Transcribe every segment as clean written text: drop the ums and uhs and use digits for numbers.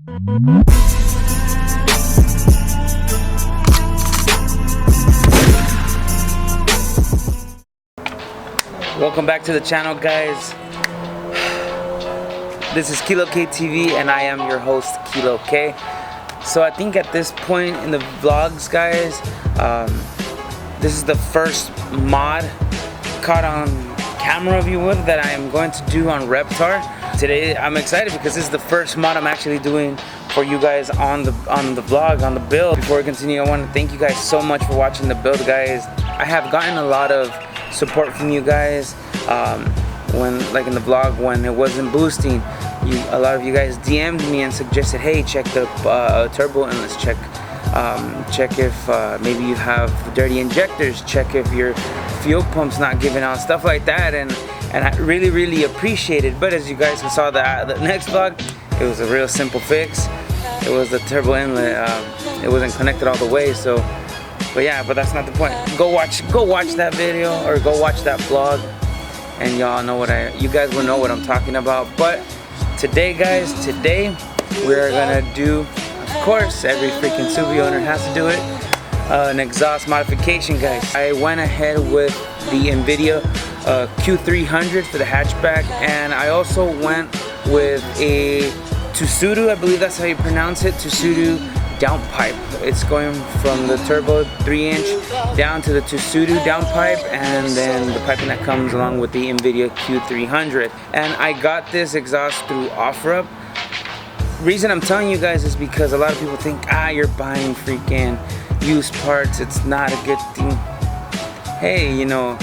Welcome back to the channel, guys. This is KILOK TV and I am your host, KILOK. So I think at this point in the vlogs, guys, this is the first mod caught on camera, if you would, that I am going to do on Reptar. Today I'm excited because this is the first mod I'm actually doing for you guys on the vlog, on the build. Before we continue, I want to thank you guys so much for watching the build, guys. I have gotten a lot of support from you guys when, like in the vlog, when it wasn't boosting. A lot of you guys DM'd me and suggested, hey, check the turbo inlets, check if maybe you have dirty injectors, check if your fuel pump's not giving out, stuff like that, and I really appreciate it. But as you guys saw the next vlog, it was a real simple fix. It was the turbo inlet, it wasn't connected all the way. So, but that's not the point. Go watch that video or go watch that vlog, and y'all know you guys will know what I'm talking about. But today, guys, we're gonna do, of course, every freaking SUBIE owner has to do it, an exhaust modification, guys. I went ahead with the Invidia Q300 for the hatchback, and I also went with a Subaru, I believe that's how you pronounce it, Subaru downpipe. It's going from the turbo 3-inch down to the Subaru downpipe, and then the piping that comes along with the Invidia Q300. And I got this exhaust through OfferUp. Reason I'm telling you guys is because a lot of people think, you're buying freaking used parts, it's not a good thing. Hey, you know,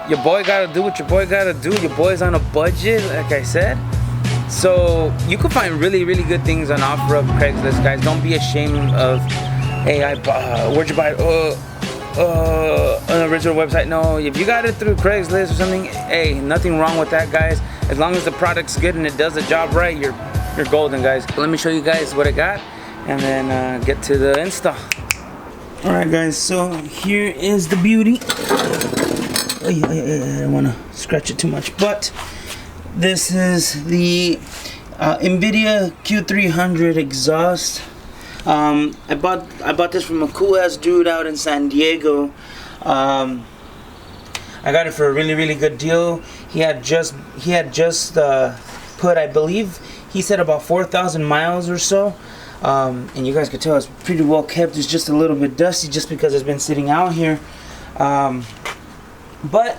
your boy gotta do what your boy gotta do. Your boy's on a budget, like I said. So you can find really good things on OfferUp, Craigslist, guys. Don't be ashamed of, hey, where'd you buy it? An original website. No, if you got it through Craigslist or something, hey, nothing wrong with that, guys. As long as the product's good and it does the job right, you're golden, guys. Let me show you guys what I got, and then get to the install. All right, guys. So here is the beauty. I don't want to scratch it too much, but this is the Invidia Q300 exhaust. I bought this from a cool ass dude out in San Diego. I got it for a really good deal. He had just put, I believe he said, about 4,000 miles or so. And you guys could tell it's pretty well kept. It's just a little bit dusty just because it's been sitting out here. But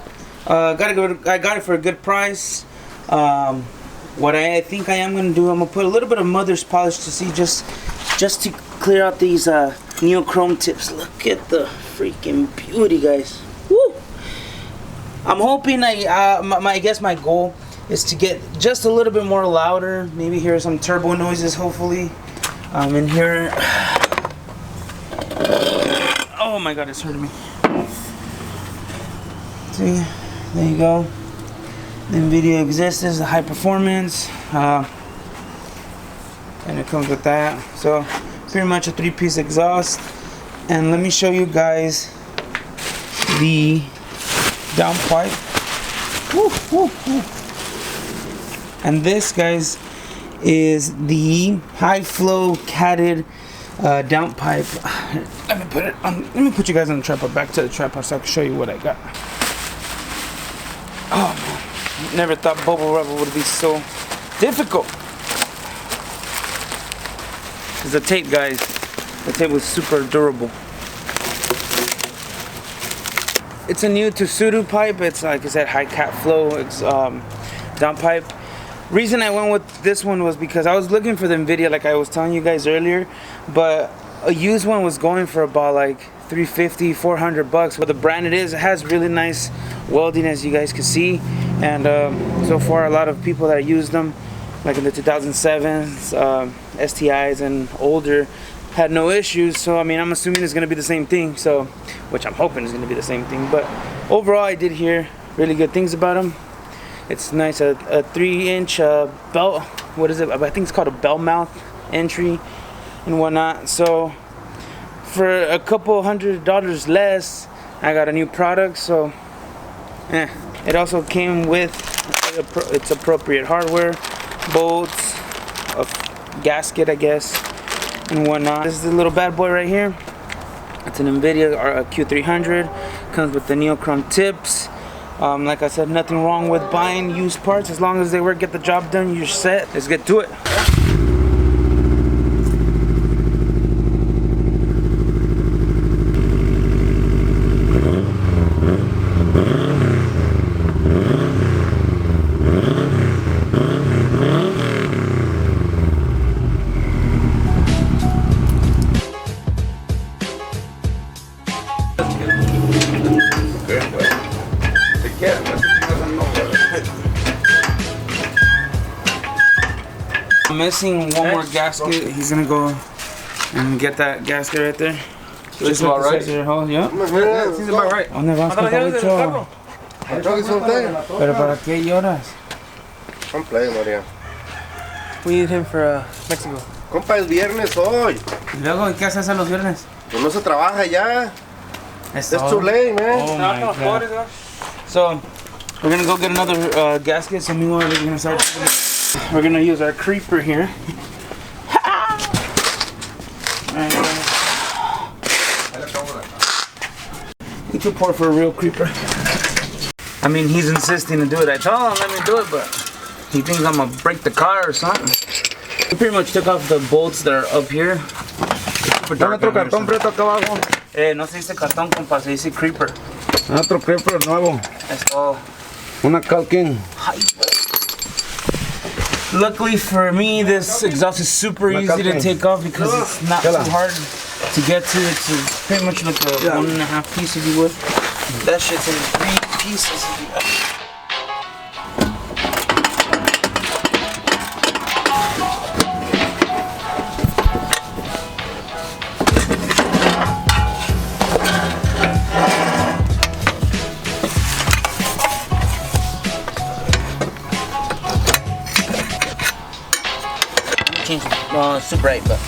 I got it for a good price. What I think I am gonna do, I'm gonna put a little bit of mother's polish to see, just to clear out these neochrome tips. Look at the freaking beauty, guys. Woo! I'm hoping I guess my goal is to get just a little bit more louder. Maybe hear some turbo noises, hopefully. In here. Oh my God, it's hurting me. See, there you go. The Invidia exists as a high performance, and it comes with that. So pretty much a 3-piece exhaust. And let me show you guys the downpipe. And this, guys, is the high flow catted downpipe. Let me put you guys on the tripod, back to the tripod, so I can show you what I got. Oh man, never thought bubble rubber would be so difficult. Cause the tape, guys, the tape was super durable. It's a new Subaru pipe. It's, like I said, high cat flow. It's downpipe. Reason I went with this one was because I was looking for the Invidia, like I was telling you guys earlier, but a used one was going for about like $350, $400. But the brand it has really nice welding, as you guys can see. And so far, a lot of people that used them, like in the 2007s, STIs and older, had no issues. So I mean, I'm assuming it's gonna be the same thing. So, which I'm hoping is gonna be the same thing. But overall, I did hear really good things about them. It's nice, a 3-inch belt. What is it? I think it's called a bell mouth entry and whatnot. So for a couple $100 less, I got a new product. So it also came with its appropriate hardware, bolts, gasket, I guess, and whatnot. This is the little bad boy right here. It's an Invidia Q300. Comes with the neochrome tips. Like I said, nothing wrong with buying used parts. As long as they work, get the job done, you're set. Let's get to it. I'm missing one more gasket. He's gonna go and get that gasket right there. Just about right. Yeah. Seems about right. ¿Dónde vas, Papucho? ¿Pero para qué lloras? I'm playing, Maria. We need him for Mexico. Compa, es viernes hoy. ¿Y luego qué haces los viernes? Pues no se trabaja ya. It's too late, man. Oh my God. So, we're gonna go get another gasket. So meanwhile, we're gonna start. We're gonna use our creeper here. We too poor for a real creeper. I mean, he's insisting to do it. I told him let me do it, but he thinks I'm gonna break the car or something. We pretty much took off the bolts that are up here. Dame otro cartón preto acá abajo. No se dice cartón, compa, se dice creeper. Otro creeper nuevo. That's all. Una calking. Luckily for me, this exhaust is super easy to take off because it's not too hard to get to. It's pretty much like a 1.5 piece, if you would. That shit's in 3 pieces. Super 8, but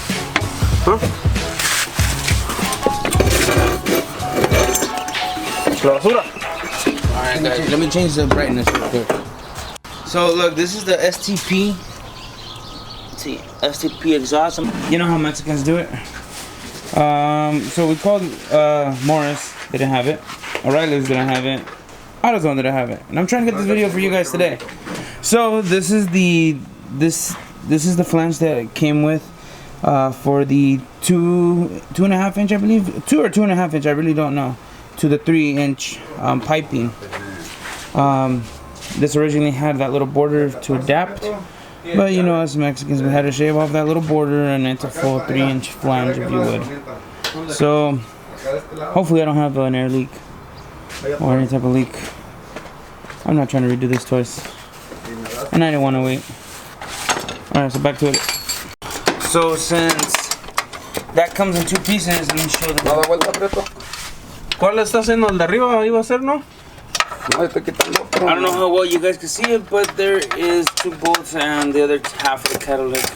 alright guys, let me change the brightness real quick. So look, this is the STP. Let's see, STP exhaust. You know how Mexicans do it. So we called Morris, they didn't have it. O'Reilly's didn't have it. AutoZone didn't have it. And I'm trying to get this video for you guys today. So this is the this is the flange that it came with for the 2.5 inch, I believe, 2 or 2.5 inch, I really don't know, to the 3-inch piping. This originally had that little border to adapt, but you know, as Mexicans, we had to shave off that little border, and it's a full 3-inch flange, if you would. So hopefully I don't have an air leak or any type of leak. I'm not trying to redo this twice, and I didn't want to wait. Alright, so back to it. So since that comes in 2 pieces, let me show them. ¿Cuál está haciendo? ¿El de arriba iba a ser, no? I don't know how well you guys can see it, but there is 2 bolts and the other half of the catalytic.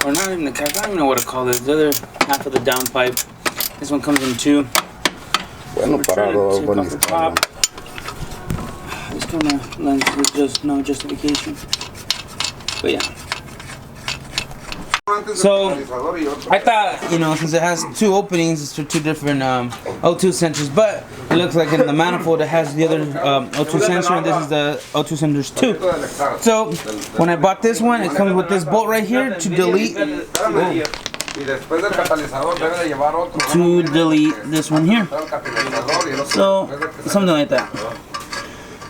Or not even the catalytic, I don't even know what to call it. The other half of the downpipe. This one comes in 2. Bueno, parado, bueno. This kind of lens with just no justification. But yeah. So I thought, you know, since it has 2 openings, it's for 2 different O2 sensors, but it looks like in the manifold it has the other O2 sensor, and this is the O2 sensors too. So when I bought this one, it comes with this bolt right here to delete this one here. So something like that.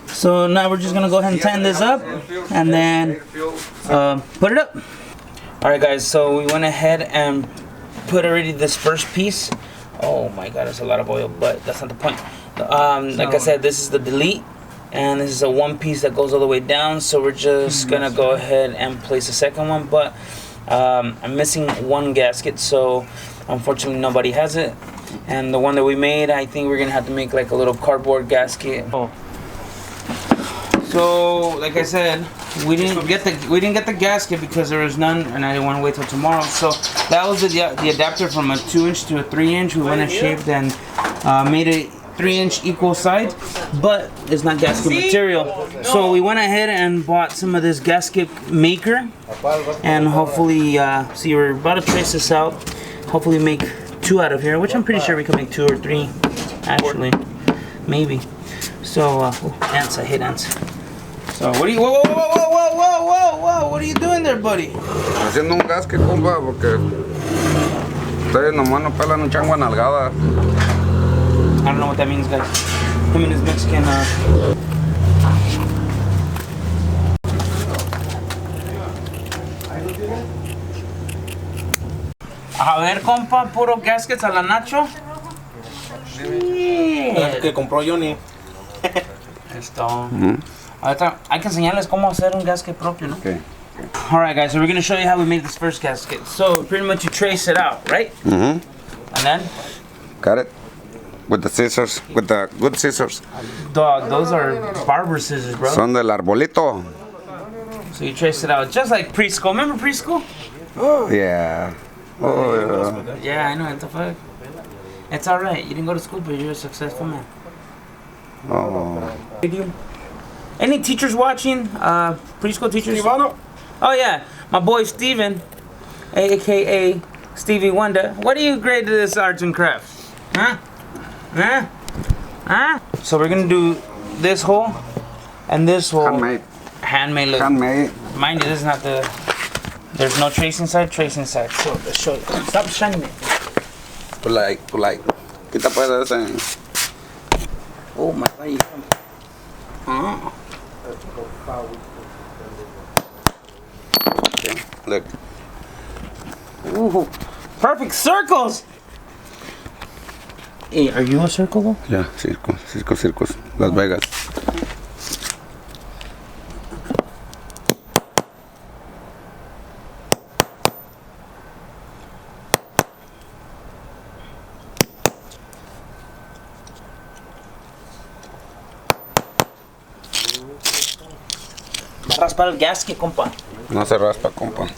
So now we're just gonna go ahead and tighten this up and then put it up. Alright guys, so we went ahead and put already this first piece. Oh my god, there's a lot of oil, but that's not the point. Like I said, this is the delete, and this is a 1 piece that goes all the way down, so we're just gonna go ahead and place the second one, but I'm missing 1 gasket, so unfortunately nobody has it. And the one that we made, I think we're gonna have to make like a little cardboard gasket. So, like I said, we didn't get the gasket because there was none, and I didn't want to wait till tomorrow. So that was the adapter from a 2-inch to a 3-inch. We went and shaved and made it 3-inch equal sides, but it's not gasket material. So we went ahead and bought some of this gasket maker, and hopefully, see, we're about to trace this out. Hopefully make 2 out of here, which I'm pretty sure we can make 2 or 3, actually, maybe. So, ants, I hate ants. So, what are you, whoa, what are you doing there, buddy? Haciendo un gasket, compa, porque ustedes nomás no pelan un chango a nalgada. I don't know what that means, guys. Him and his Mexican, A ver, compa, puro gaskets a la Nacho. Que compró Johnny. Esto. Ahorita hay que enseñarles cómo hacer un gasket propio, ¿no? Okay. Alright, guys, so we're gonna show you how we made this first gasket. So, pretty much you trace it out, right? And then? Got it? With the scissors, with the good scissors. Dog, those are barber scissors, bro. Son del arbolito. So you trace it out, just like preschool. Remember preschool? Yeah. Oh, yeah. Yeah, I know, what the fuck? It's alright, you didn't go to school, but you're a successful man. Oh. Any teachers watching? Preschool teachers? Oh yeah, my boy Steven, aka Stevie Wonder. What do you grade to this arts and crafts? Huh? Huh? Huh? So we're gonna do this hole and this hole. Handmade. Handmade. Look. Handmade. Mind you, this is not the. There's no tracing side. Tracing side. So let's show you. Stop shining it. Polite. Quita pues ese. Oh my God. Oh. Okay, look. Ooh, perfect circles. Hey, are you a circle though? Yeah, circos. Las Vegas. Va a raspar el gasket, compa. No se raspa, compa.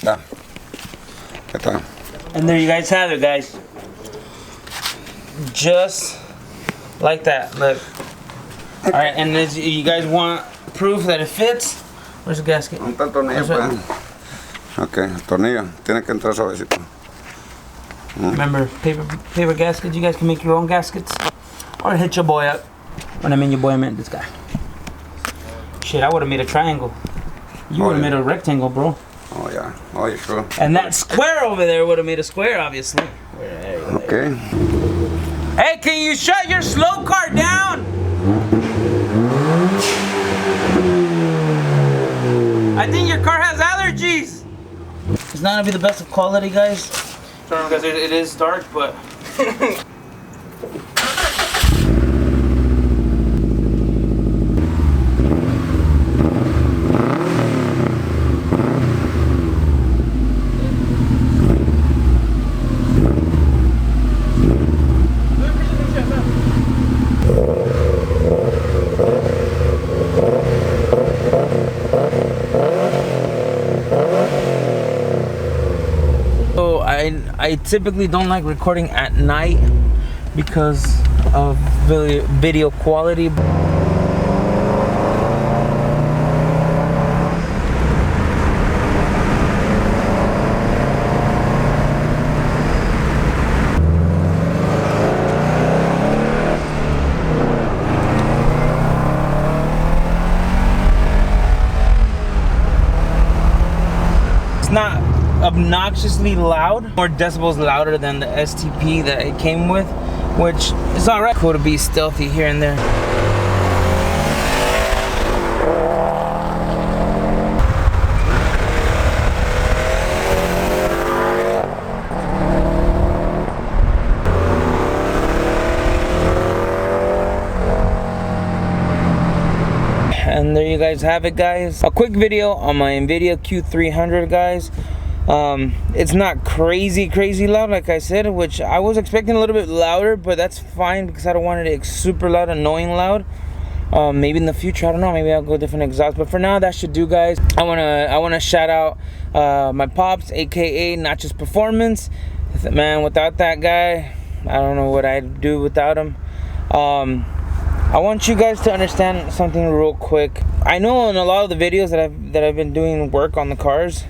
Ya. ¿Qué tal? And there you guys have it, guys. Just like that. Look. All right, and as you guys want proof that it fits, where's the gasket? Un tal tornillo, pues. Ok, el tornillo. Tiene que entrar suavecito. Remember, paper gaskets. You guys can make your own gaskets, or hit your boy up. When I mean your boy, I meant this guy. Shit, I would have made a triangle. You would have made a rectangle, bro. Oh, yeah. Oh, you sure? And that square over there would have made a square, obviously. Okay. Hey, can you shut your slow car down? I think your car has allergies. It's not gonna be the best of quality, guys. Sorry, because it is dark, but. So I typically don't like recording at night because of video quality. It's not obnoxiously loud, more decibels louder than the STP that it came with, which is alright. Cool to be stealthy here and there. And there you guys have it, guys. A quick video on my Invidia Q300, guys. It's not crazy loud, like I said, which I was expecting a little bit louder, but that's fine because I don't want it super loud, annoying loud. Maybe in the future, I don't know, maybe I'll go different exhaust, but for now that should do, guys. I wanna shout out my pops, aka Not Just Performance. Man, without that guy, I don't know what I'd do without him. I want you guys to understand something real quick. I know in a lot of the videos that I've been doing work on the cars,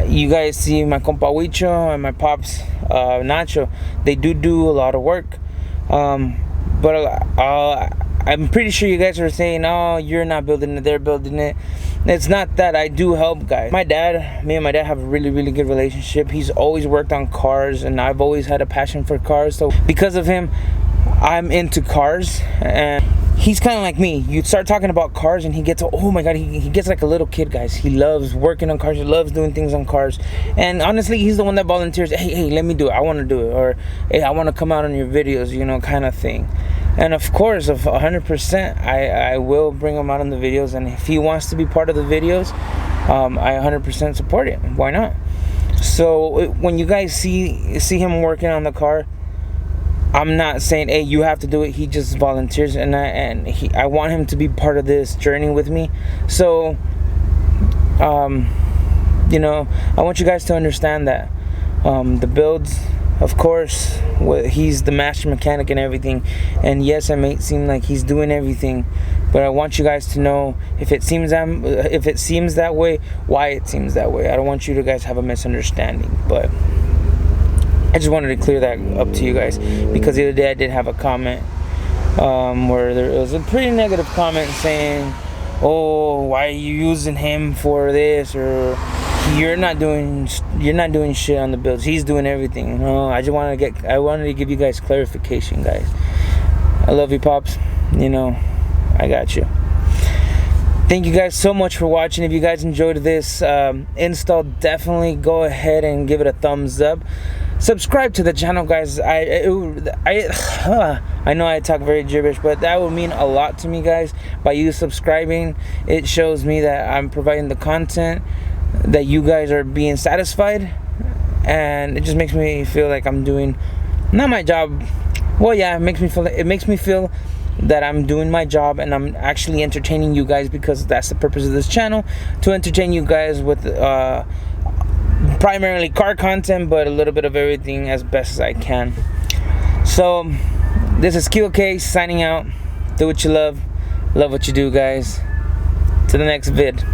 you guys see my compa Huicho and my pops Nacho. They do a lot of work, but I'm pretty sure you guys are saying, oh, you're not building it, they're building it. It's not that. I do help, guys. Me and my dad have a really good relationship. He's always worked on cars, and I've always had a passion for cars. So because of him, I'm into cars, and he's kind of like me. You start talking about cars and he gets, oh my god, he gets like a little kid, guys. He loves working on cars, he loves doing things on cars. And honestly, he's the one that volunteers, hey, let me do it, I want to do it, or hey, I want to come out on your videos, you know, kind of thing. And of course, of 100%, I will bring him out on the videos, and if he wants to be part of the videos, I 100% support it. Why not? So when you guys see him working on the car, I'm not saying, hey, you have to do it. He just volunteers, and I want him to be part of this journey with me. So, you know, I want you guys to understand that the builds, of course, he's the master mechanic and everything. And yes, it may seem like he's doing everything, but I want you guys to know, if it seems that way, why it seems that way. I don't want you to guys have a misunderstanding, but I just wanted to clear that up to you guys, because the other day I did have a comment where there was a pretty negative comment saying, oh, why are you using him for this, or you're not doing shit on the builds, he's doing everything. No, I wanted to give you guys clarification, guys. I love you, pops, you know, I got you. Thank you guys so much for watching. If you guys enjoyed this install, definitely go ahead and give it a thumbs up. Subscribe to the channel, guys. I know I talk very gibberish, but that would mean a lot to me, guys. By you subscribing, it shows me that I'm providing the content, that you guys are being satisfied, and it just makes me feel like I'm doing, not my job, well, yeah, it makes me feel that I'm doing my job, and I'm actually entertaining you guys, because that's the purpose of this channel, to entertain you guys with primarily car content, but a little bit of everything as best as I can. So this is KILOK signing out. Do what you love what you do, guys. To the next vid.